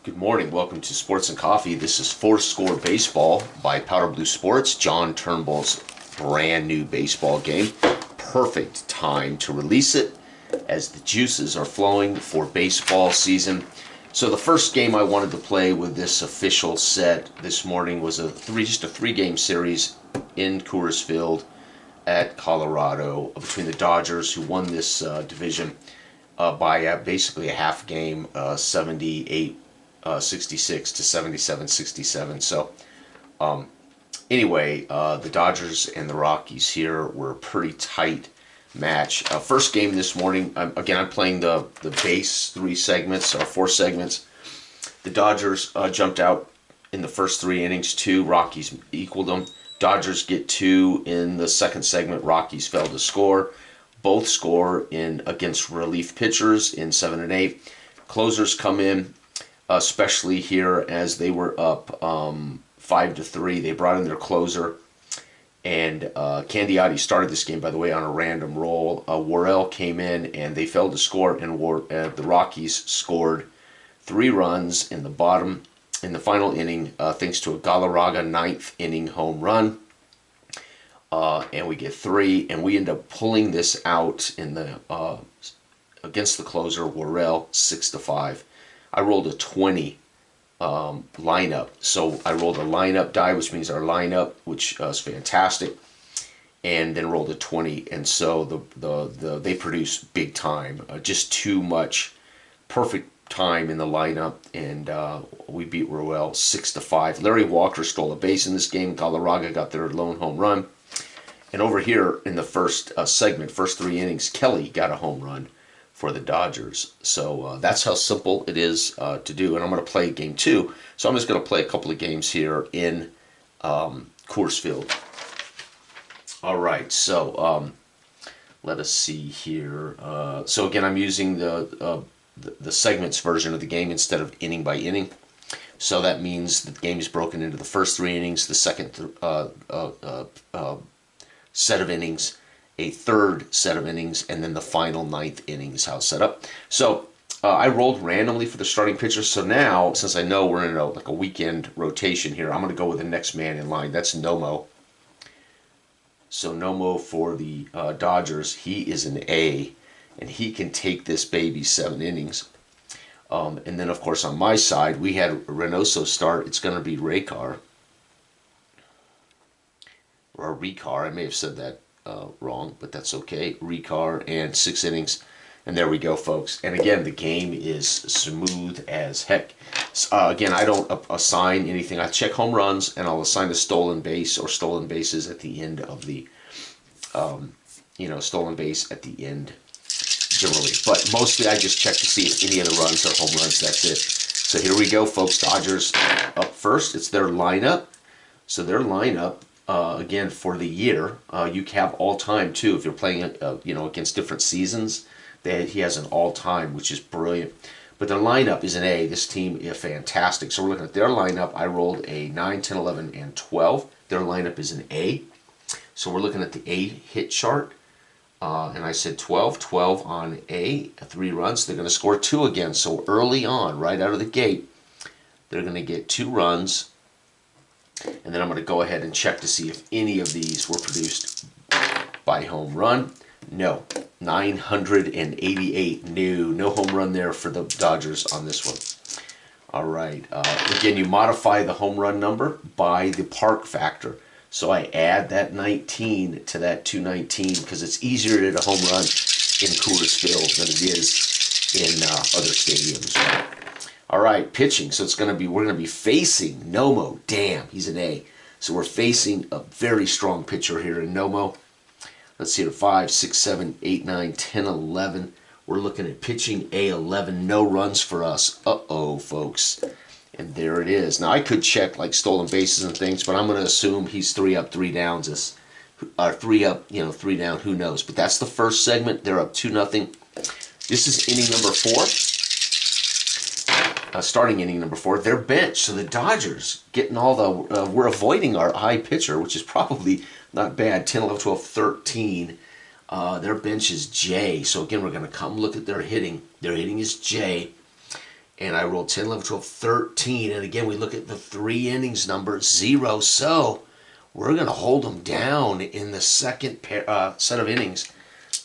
Good morning. Welcome to Sports and Coffee. This is 4Score Baseball by Powder Blue Sports. John Turnbull's brand new baseball game. Perfect time to release it as the juices are flowing for baseball season. So the first game I wanted to play with this official set this morning was just a three-game series in Coors Field at Colorado between the Dodgers, who won this division by basically a half game, 68-66 to 77-67. So anyway, the Dodgers and the Rockies here were a pretty tight match. First game this morning, again, I'm playing the base three segments, or four segments. The Dodgers jumped out in the first three innings, two. Rockies equaled them. Dodgers get two in the second segment. Rockies failed to score. Both score in against relief pitchers in 7 and 8. Closers come in, especially here as they were up 5-3. They brought in their closer, and Candiotti started this game, by the way, on a random roll. Worrell came in, and they failed to score, and the Rockies scored 3 runs in the final inning, thanks to a Galarraga ninth inning home run. And we get 3, and we end up pulling this out in the against the closer, Worrell, 6-5. I rolled a 20 lineup. So I rolled a lineup die, which means our lineup, which is fantastic, and then rolled a 20. And so they produce big time, just too much perfect time in the lineup, and we beat Worrell 6-5. Larry Walker stole a base in this game. Galarraga got their lone home run. And over here in the first segment, first 3 innings, Kelly got a home run for the Dodgers. So that's how simple it is to do. And I'm going to play game 2. So I'm just going to play a couple of games here in Coors Field. All right, so let us see here. So again, I'm using the segments version of the game instead of inning by inning. So that means the game is broken into the first 3 innings, the second set of innings, a third set of innings, and then the final 9th inning is how it's set up. So I rolled randomly for the starting pitcher. So now, since I know we're in a weekend rotation here, I'm going to go with the next man in line. That's Nomo. So Nomo for the Dodgers, he is an A, and he can take this baby 7 innings. And then, of course, on my side, we had Reynoso start. It's going to be Raycar. Or Recar, I may have said that wrong, but that's okay. Recar, and 6 innings, and there we go, folks. And again, the game is smooth as heck. Again, I don't assign anything. I check home runs, and I'll assign a stolen base or stolen bases at the end of the, stolen base at the end, generally. But mostly, I just check to see if any of the runs are home runs. That's it. So here we go, folks. Dodgers up first. It's their lineup. So their lineup. Again, for the year, you have all-time too. If you're playing, against different seasons, he has an all-time, which is brilliant. But their lineup is an A. This team is fantastic. So we're looking at their lineup. I rolled a 9, 10, 11, and 12. Their lineup is an A. So we're looking at the A hit chart. And I said 12 on A, 3 runs. They're going to score 2 again. So early on, right out of the gate, they're going to get 2 runs. And then I'm going to go ahead and check to see if any of these were produced by home run. No. 988. No home run there for the Dodgers on this one. All right. Again, you modify the home run number by the park factor. So I add that 19 to that 219 because it's easier to hit a home run in Coors Field than it is in other stadiums. All right, pitching. So we're gonna be facing Nomo. Damn, he's an A. So we're facing a very strong pitcher here in Nomo. Let's see here, 5, 6, 7, 8, 9, 10, 11. We're looking at pitching A11. No runs for us. Uh-oh, folks. And there it is. Now I could check like stolen bases and things, but I'm gonna assume he's 3 up, 3 downs. 3 up, 3 down. Who knows? But that's the first segment. They're up 2-0. This is inning number 4. Starting inning number 4, their bench. So the Dodgers getting all the, we're avoiding our high pitcher, which is probably not bad, 10, 11, 12, 13. Their bench is J. So again, we're going to come look at their hitting. Their hitting is J. And I rolled 10, 11, 12, 13. And again, we look at the 3 innings number, 0. So we're going to hold them down in the second set of innings.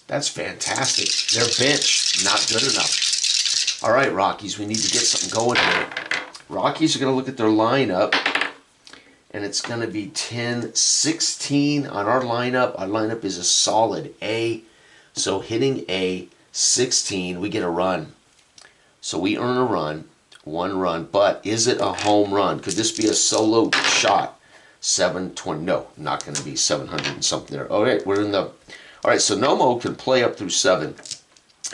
That's fantastic. Their bench, not good enough. All right, Rockies, we need to get something going here. Rockies are going to look at their lineup, and it's going to be 10, 16 on our lineup. Our lineup is a solid A. So hitting A, 16, we get a run. So we earn a run, 1 run. But is it a home run? Could this be a solo shot? 720. No, not going to be 700 and something there. All right, we're in the... All right, so Nomo can play up through 7.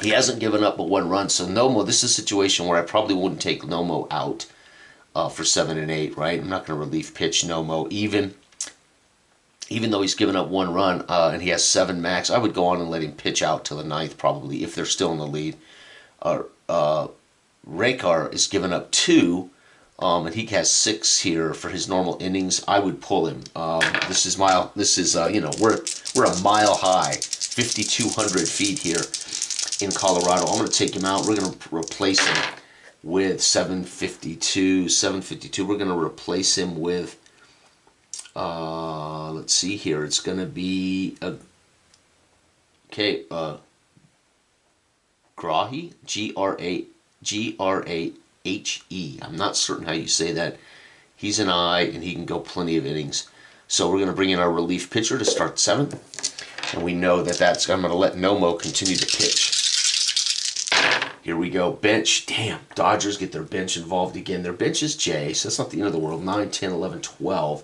He hasn't given up but 1 run. So Nomo, this is a situation where I probably wouldn't take Nomo out for 7 and 8, right? I'm not going to relief pitch Nomo, even though he's given up 1 run and he has 7 max. I would go on and let him pitch out to the 9th probably if they're still in the lead. Rakar is giving up 2, and he has 6 here for his normal innings. I would pull him. This is you know, we're a mile high, 5,200 feet here in Colorado. I'm going to take him out. We're going to replace him with 752. 752. We're going to replace him with. Let's see here. It's going to be Grahe, Grahe. I'm not certain how you say that. He's an I, and he can go plenty of innings. So we're going to bring in our relief pitcher to start 7th. And we know that I'm going to let Nomo continue to pitch. Here we go. Bench. Damn, Dodgers get their bench involved again. Their bench is J, so that's not the end of the world. 9, 10, 11, 12.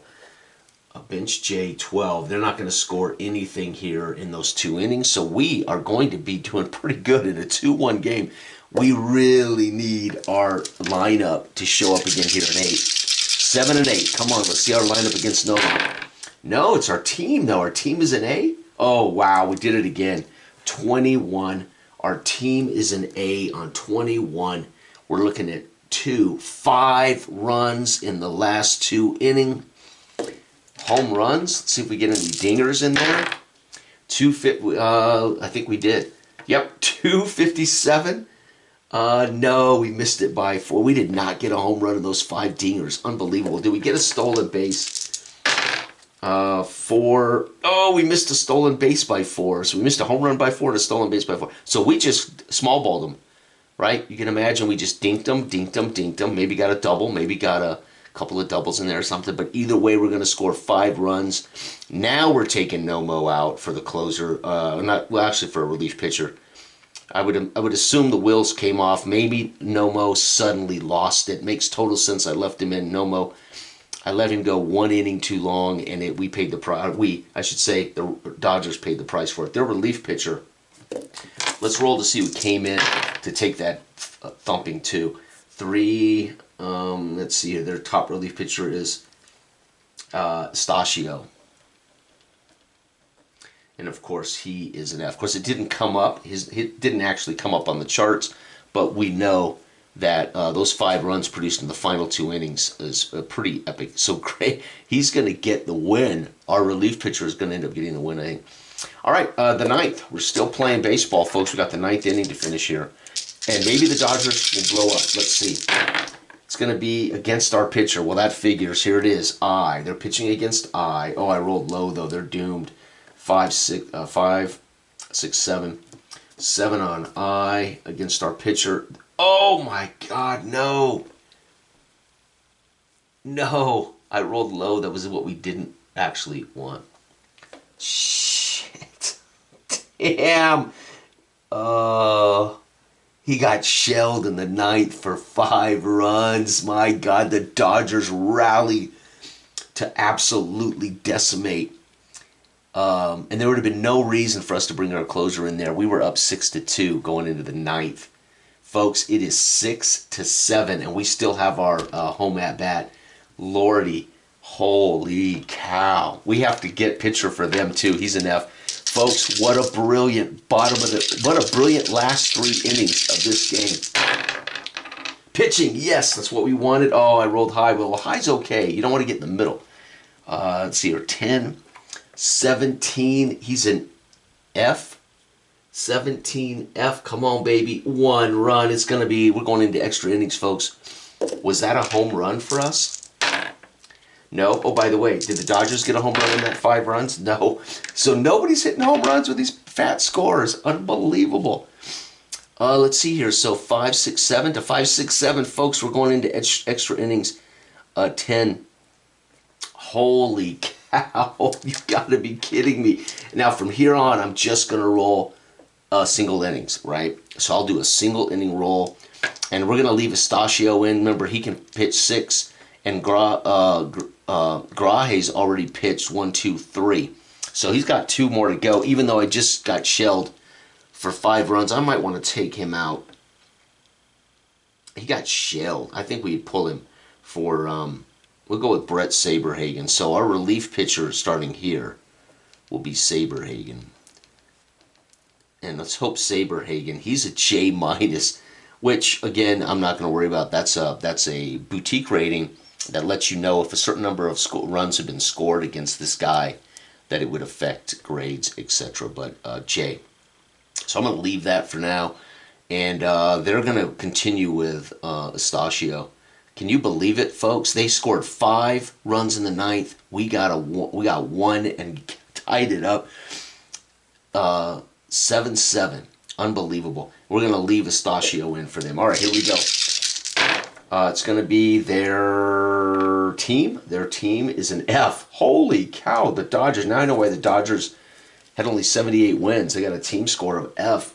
A bench J, 12. They're not going to score anything here in those 2 innings. So we are going to be doing pretty good in a 2-1 game. We really need our lineup to show up again here in 8. 7 and 8. Come on, let's see our lineup against Nova. No, it's our team, though. Our team is an A. Oh, wow, we did it again. 21. Our team is an A on 21. We're looking at 5 runs in the last 2 innings. Home runs. Let's see if we get any dingers in there. I think we did. Yep, 257. No, we missed it by 4. We did not get a home run in those 5 dingers. Unbelievable. Did we get a stolen base? 4. Oh, we missed a stolen base by 4. So we missed a home run by 4 and a stolen base by 4. So we just small balled them, right? You can imagine we just dinked them. Maybe got a double, maybe got a couple of doubles in there or something. But either way, we're going to score 5 runs. Now we're taking Nomo out for the closer. Actually for a relief pitcher. I would assume the wheels came off. Maybe Nomo suddenly lost it. Makes total sense. I left him in. Nomo, I let him go 1 inning too long, and we paid the price. I should say, the Dodgers paid the price for it. Their relief pitcher. Let's roll to see who came in to take that thumping 2. 3. Let's see here. Their top relief pitcher is Stasio. And of course, he is an F. Of course, it didn't come up. It didn't actually come up on the charts, but we know that those 5 runs produced in the final 2 innings is pretty epic. So great. He's going to get the win. Our relief pitcher is going to end up getting the win, I think. All right, the 9th. We're still playing baseball, folks. We got the 9th inning to finish here. And maybe the Dodgers will blow up. Let's see. It's going to be against our pitcher. Well, that figures. Here it is. I. They're pitching against I. Oh, I rolled low, though. They're doomed. 5, 6, 7. 7 on I against our pitcher. Oh my God, no. No. I rolled low. That was what we didn't actually want. Shit. Damn. He got shelled in the 9th for 5 runs. My God, the Dodgers rallied to absolutely decimate. And there would have been no reason for us to bring our closer in there. We were up 6-2 going into the 9th. Folks, it is 6-7, and we still have our home at bat. Lordy, holy cow. We have to get pitcher for them, too. He's an F. Folks, what a brilliant what a brilliant last 3 innings of this game. Pitching, yes, that's what we wanted. Oh, I rolled high. Well, high's okay. You don't want to get in the middle. Let's see here, 10, 17. He's an F. 17F. Come on, baby. 1 run. It's going to be, we're going into extra innings, folks. Was that a home run for us? No. Oh, by the way, did the Dodgers get a home run in that 5 runs? No. So nobody's hitting home runs with these fat scores. Unbelievable. Let's see here. So 5, 6, 7 to 5, 6, 7. Folks, we're going into extra innings. 10. Holy cow. You got to be kidding me. Now, from here on, I'm just going to roll single innings, right? So I'll do a single inning roll. And we're going to leave Estachio in. Remember, he can pitch 6. And Grahe's already pitched 1, 2, 3. So he's got 2 more to go. Even though I just got shelled for 5 runs, I might want to take him out. He got shelled. I think we'd pull him for, we'll go with Brett Saberhagen. So our relief pitcher starting here will be Saberhagen. And let's hope Saberhagen, he's a J-, which, again, I'm not going to worry about. That's a boutique rating that lets you know if a certain number of runs have been scored against this guy, that it would affect grades, etc. But J. So I'm going to leave that for now. And they're going to continue with Estachio. Can you believe it, folks? They scored 5 runs in the 9th. We got 1 and tied it up. 7-7. Unbelievable. We're going to leave Estachio in for them. All right, here we go. It's going to be their team. Their team is an F. Holy cow, the Dodgers. Now I know why the Dodgers had only 78 wins. They got a team score of F.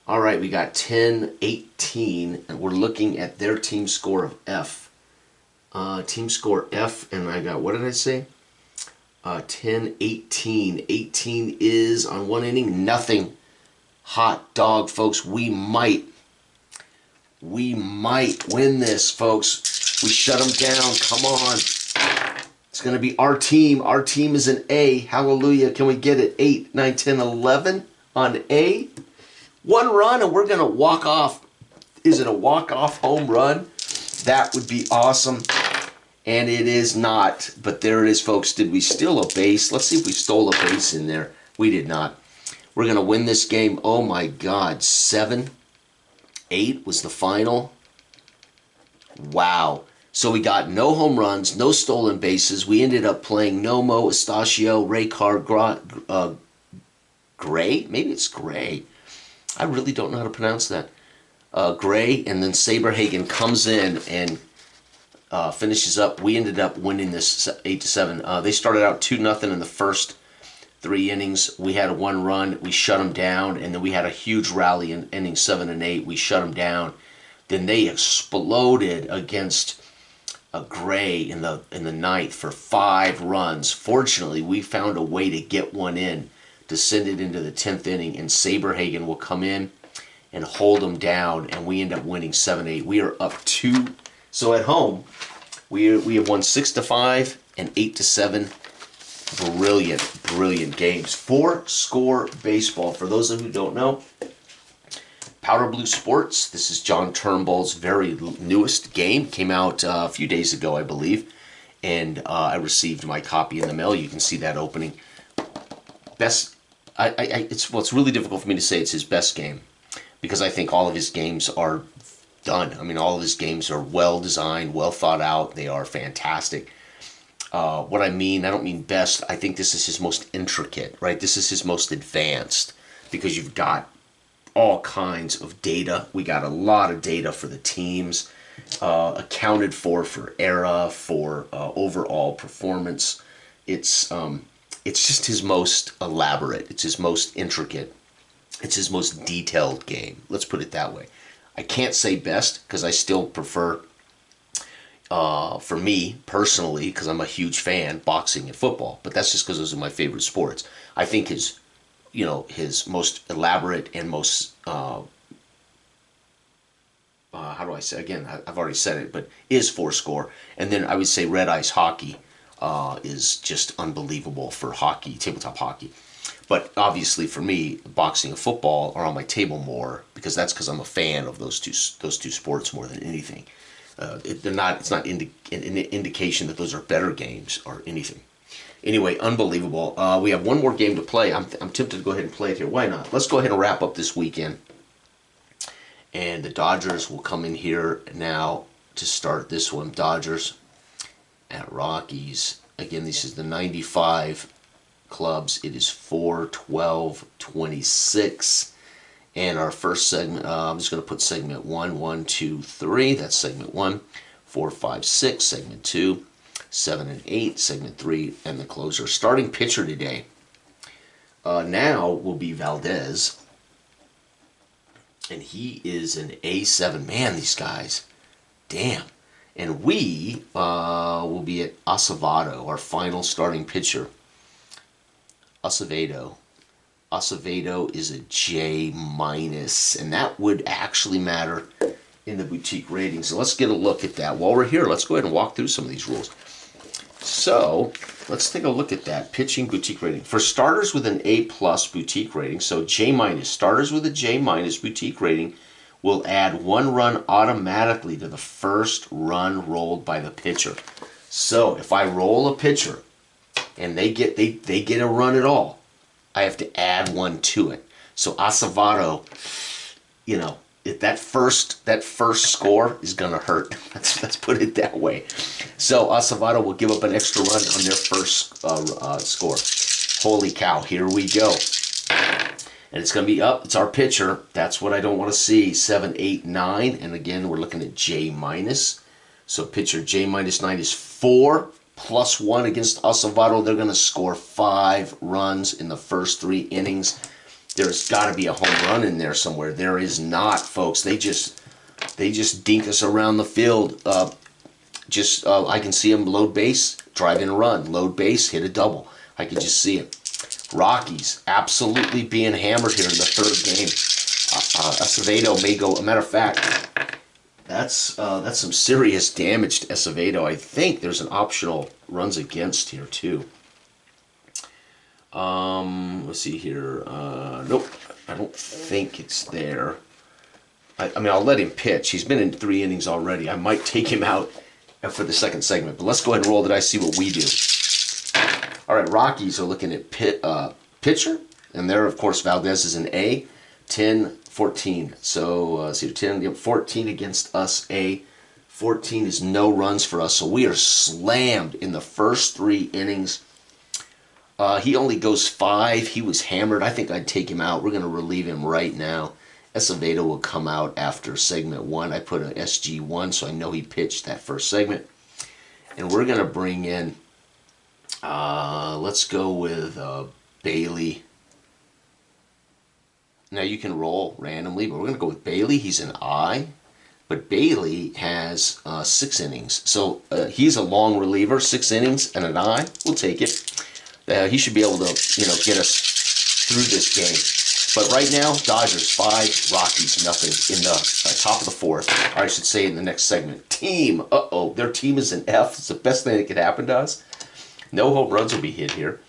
All right, we got 10-18, and we're looking at their team score of F. Team score F, and I got, what did I say? 10-18. 18 is on 1 inning, nothing. Hot dog, folks. We might win this, folks. We shut them down. Come on. It's going to be our team. Our team is an A. Hallelujah. Can we get it? 8, 9, 10, 11 on A? 1 run, and we're going to walk off. Is it a walk-off home run? That would be awesome. And it is not. But there it is, folks. Did we steal a base? Let's see if we stole a base in there. We did not. We're going to win this game. Oh, my God. 7-8 was the final. Wow. So we got no home runs, no stolen bases. We ended up playing Nomo, Estachio, Raycar, Gray? Maybe it's Gray. I really don't know how to pronounce that. Gray, and then Saberhagen comes in and finishes up. We ended up winning this 8-7. They started out 2-0 in the first 3 innings. We had 1 run. We shut them down, and then we had a huge rally in innings 7 and 8. We shut them down. Then they exploded against Gray in the 9th for 5 runs. Fortunately, we found a way to get 1 in to send it into the 10th inning, and Saberhagen will come in and hold them down, and we end up winning 7-8. We are up 2. So at home, we have won 6-5 and 8-7. Brilliant games. 4Score baseball. For those of you who don't know, Powder Blue Sports. This is John Turnbull's very newest game. Came out a few days ago, I believe, and I received my copy in the mail. You can see that opening. Best. It's really difficult for me to say it's his best game, because I think all of his games are done. I mean, all of his games are well designed, well thought out. They are fantastic. What I mean, I don't mean best. I think this is his most intricate, right? This is his most advanced, because you've got all kinds of data. We got a lot of data for the teams, accounted for era, for overall performance. It's just his most elaborate. It's his most intricate. It's his most detailed game. Let's put it that way. I can't say best, because I still prefer, for me personally, because I'm a huge fan, boxing and football. But that's just because those are my favorite sports. I think his most elaborate and most, how do I say, again, I've already said it, but is 4Score. And then I would say Red Ice Hockey is just unbelievable for hockey, tabletop hockey. But obviously for me, boxing and football are on my table more, because I'm a fan of those two sports more than anything. It's not an indication that those are better games or anything. Anyway, unbelievable. We have one more game to play. I'm tempted to go ahead and play it here. Why not? Let's go ahead and wrap up this weekend. And the Dodgers will come in here now to start this one. Dodgers at Rockies. Again, this is the 95 clubs. It is 4/12/26. And our first segment, I'm just going to put segment 1, 1, 2, 3. That's segment 1. 4, 5, 6, segment 2. 7 and 8, segment 3, and the closer. Starting pitcher today now will be Valdez. And he is an A7. Man, these guys. Damn. And we will be at Acevedo, our final starting pitcher. Acevedo. Acevedo is a J-, and that would actually matter in the boutique rating. So let's get a look at that. While we're here, let's go ahead and walk through some of these rules. So let's take a look at that. Pitching boutique rating. For starters with an A+ boutique rating, so J-, starters with a J- boutique rating will add 1 run automatically to the first run rolled by the pitcher. So if I roll a pitcher and they get a run at all, I have to add 1 to it. So Acevedo, you know, if that first score is gonna hurt. Let's put it that way. So Acevedo will give up an extra run on their first score. Holy cow! Here we go. And it's going to be up. It's our pitcher. That's what I don't want to see. 7, 8, 9. And again, we're looking at J-. So pitcher J- 9 is 4 + 1 against Acevedo. They're going to score 5 runs in the first 3 innings. There's got to be a home run in there somewhere. There is not, folks. They just dink us around the field. I can see them load base, drive in a run. Load base, hit a double. I can just see it. Rockies absolutely being hammered here in the 3rd game. Acevedo may go. A matter of fact, that's some serious damage to Acevedo. I think there's an optional runs against here too. Let's see here. Nope, I don't think it's there. I mean, I'll let him pitch. He's been in 3 innings already. I might take him out for the 2nd segment, but let's go ahead and roll the dice, see what we do. All right, Rockies are looking at pitcher, and there, of course, Valdez is an A, 10, 14. So, see, 10, 14 against us, A. 14 is no runs for us, so we are slammed in the first 3 innings. He only goes 5. He was hammered. I think I'd take him out. We're going to relieve him right now. Acevedo will come out after segment 1. I put an SG1, so I know he pitched that first segment. And we're going to bring in, let's go with Bailey. Now you can roll randomly, but we're going to go with Bailey. He's an I, but Bailey has 6 innings. So he's a long reliever, 6 innings and an I. We'll take it. He should be able to, get us through this game. But right now, Dodgers 5, Rockies nothing in the top of the 4th. Or I should say in the next segment. Team, their team is an F. It's the best thing that could happen to us. No home runs will be hit here.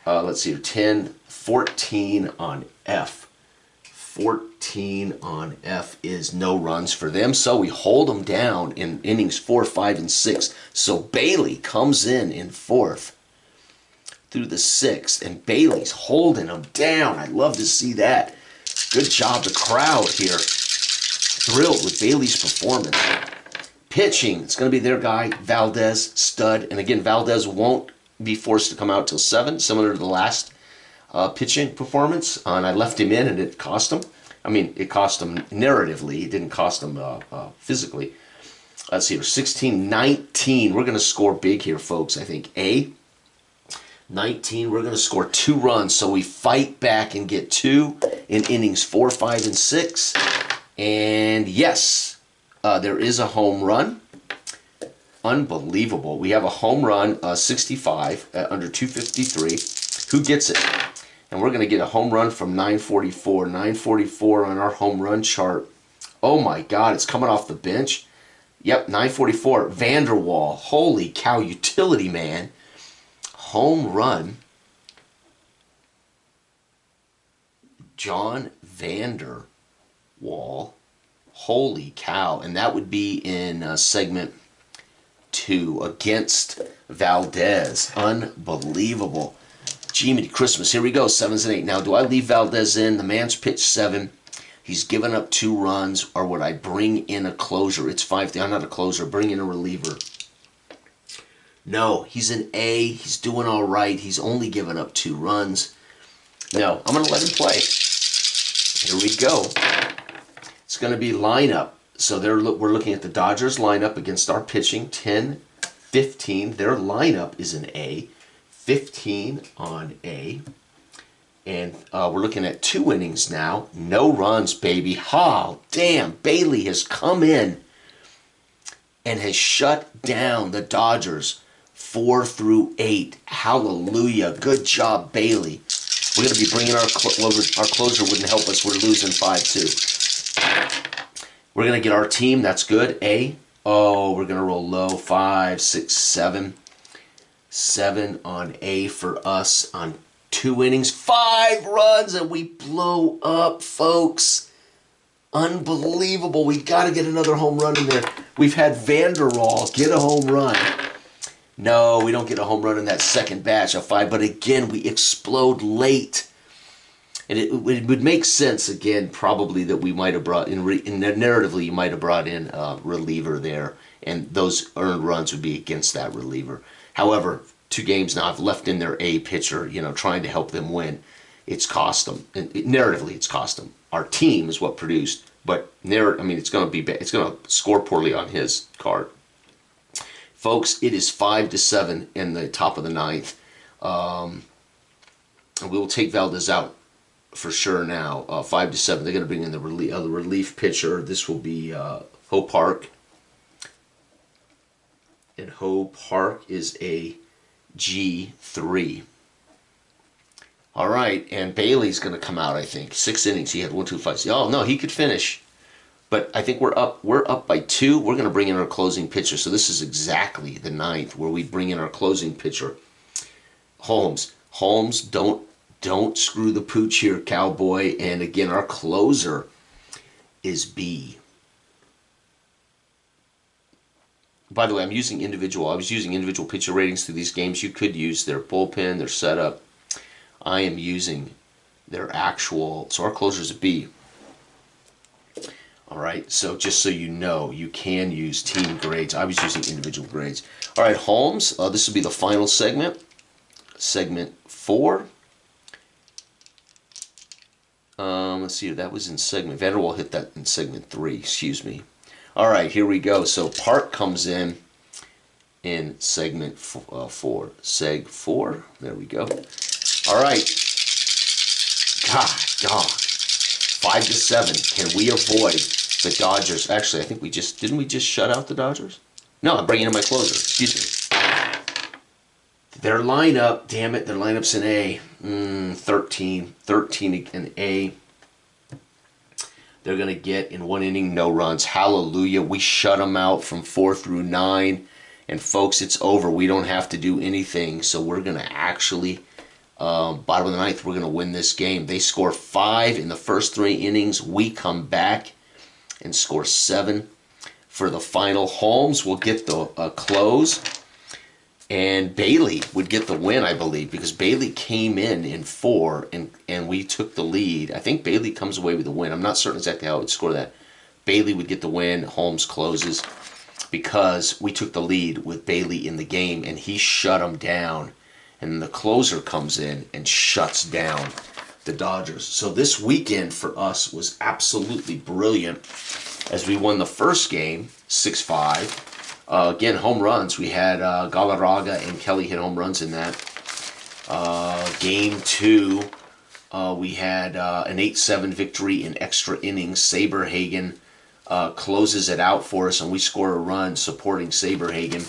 Let's see here, 10, 14 on F. 14 on F is no runs for them. So we hold them down in innings 4, 5, and 6. So Bailey comes in 4th. Through the 6th, and Bailey's holding them down. I'd love to see that. Good job, the crowd here. Thrilled with Bailey's performance. Pitching, it's going to be their guy, Valdez, stud. And again, Valdez won't be forced to come out till 7, similar to the last pitching performance. And I left him in, and it cost him. I mean, it cost him narratively. It didn't cost him physically. Let's see here, 16, 19. We're going to score big here, folks. I think A. 19, we're going to score 2 runs, so we fight back and get 2 in innings 4, 5, and 6. And yes, there is a home run. Unbelievable. We have a home run, 65, under 253. Who gets it? And we're going to get a home run from 944. 944 on our home run chart. Oh my God, it's coming off the bench. Yep, 944. Vanderwall. Holy cow, utility man. Home run, John Vanderwall. Holy cow. And that would be in segment 5-2 against Valdez. Unbelievable. Jiminy Christmas. Here we go, 7s and 8. Now, do I leave Valdez in? The man's pitched 7. He's given up 2 runs, or would I bring in a closer? It's 5. I'm not a closer. Bring in a reliever. No, he's an A. He's doing all right. He's only given up 2 runs. No, I'm going to let him play. Here we go. It's going to be lineup. So we're looking at the Dodgers lineup against our pitching. 10, 15. Their lineup is an A. 15 on A. And we're looking at 2 innings now. No runs, baby. Oh, damn. Bailey has come in and has shut down the Dodgers 4 through 8. Hallelujah. Good job, Bailey. We're going to be bringing our closer wouldn't help us. We're losing 5-2. We're going to get our team. That's good. A. Oh, we're going to roll low. 5, 6, 7. 7 on A for us on 2 innings. 5 runs, and we blow up, folks. Unbelievable. We got to get another home run in there. We've had Vanderwall get a home run. No, we don't get a home run in that second batch of 5, but again, we explode late. And it would make sense, again, probably that we might have brought in, narratively, you might have brought in a reliever there, and those earned runs would be against that reliever. However, 2 games now, I've left in their A pitcher, trying to help them win. It's cost them. And narratively, it's cost them. Our team is what produced, but it's going to score poorly on his card. Folks, it is 5-7 in the top of the 9th. And we will take Valdez out for sure now. 5-7. They're going to bring in the relief pitcher. This will be Ho Park. And Ho Park is a G3. All right, and Bailey's going to come out, I think. 6 innings. He had 1, 2, 5. Oh, no, he could finish. But I think we're up by 2. We're going to bring in our closing pitcher. So this is exactly the 9th where we bring in our closing pitcher. Holmes. Holmes, don't screw the pooch here, cowboy. And again, our closer is B. By the way, I was using individual pitcher ratings through these games. You could use their bullpen, their setup. I am using their actual, so our closer is a B. All right, so just so you know, you can use team grades. I was using individual grades. All right, Holmes, this will be the final segment. Segment 4. Let's see, that was in segment. Vanderwall hit that in segment 3, excuse me. All right, here we go. So Park comes in segment 4. Seg 4. There we go. All right. God. 5-7. Can we avoid the Dodgers? Actually, I think didn't we just shut out the Dodgers? No, I'm bringing in my closer. Excuse me. Their lineup, damn it, their lineup's an A. 13 an A. They're going to get in 1 inning, no runs. Hallelujah. We shut them out from 4 through 9. And folks, it's over. We don't have to do anything. So we're going to actually, bottom of the 9th, we're going to win this game. They score 5 in the first 3 innings. We come back and score 7 for the final. Holmes will get the close. And Bailey would get the win, I believe, because Bailey came in 4, and we took the lead. I think Bailey comes away with the win. I'm not certain exactly how I would score that. Bailey would get the win. Holmes closes because we took the lead with Bailey in the game, and he shut him down. And then the closer comes in and shuts down the Dodgers. So this weekend for us was absolutely brilliant as we won the first game, 6-5. Again, home runs. We had Galarraga and Kelly hit home runs in that. Game 2, we had an 8-7 victory in extra innings. Saberhagen closes it out for us, and we score a run supporting Saberhagen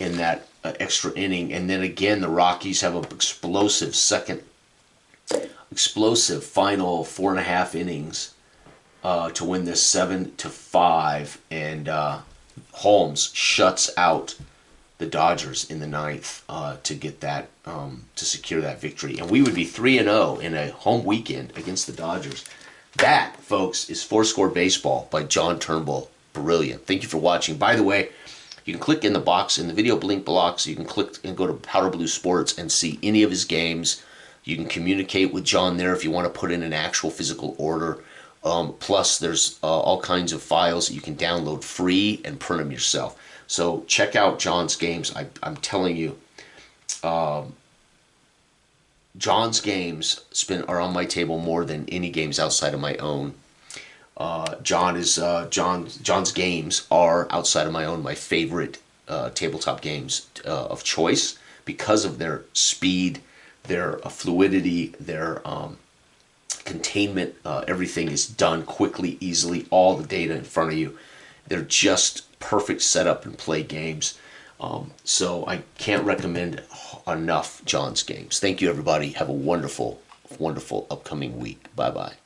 in that extra inning. And then again, the Rockies have an explosive final 4.5 innings to win this 7-5, and Holmes shuts out the Dodgers in the 9th to get that to secure that victory, and we would be 3-0 in a home weekend against the Dodgers. That, folks, is 4Score Baseball by John Turnbull. Brilliant. Thank you for watching. By the way, You can click in the box, in the video link box, you can click and go to Powder Blue Sports and see any of his games. You can communicate with John there if you want to put in an actual physical order. Plus, there's all kinds of files that you can download free and print them yourself. So check out John's games. I'm telling you, John's games are on my table more than any games outside of my own. John's games are, outside of my own, my favorite tabletop games of choice because of their speed, their fluidity, their containment. Everything is done quickly, easily, all the data in front of you. They're just perfect setup and play games. So I can't recommend enough John's games. Thank you, everybody. Have a wonderful, wonderful upcoming week. Bye-bye.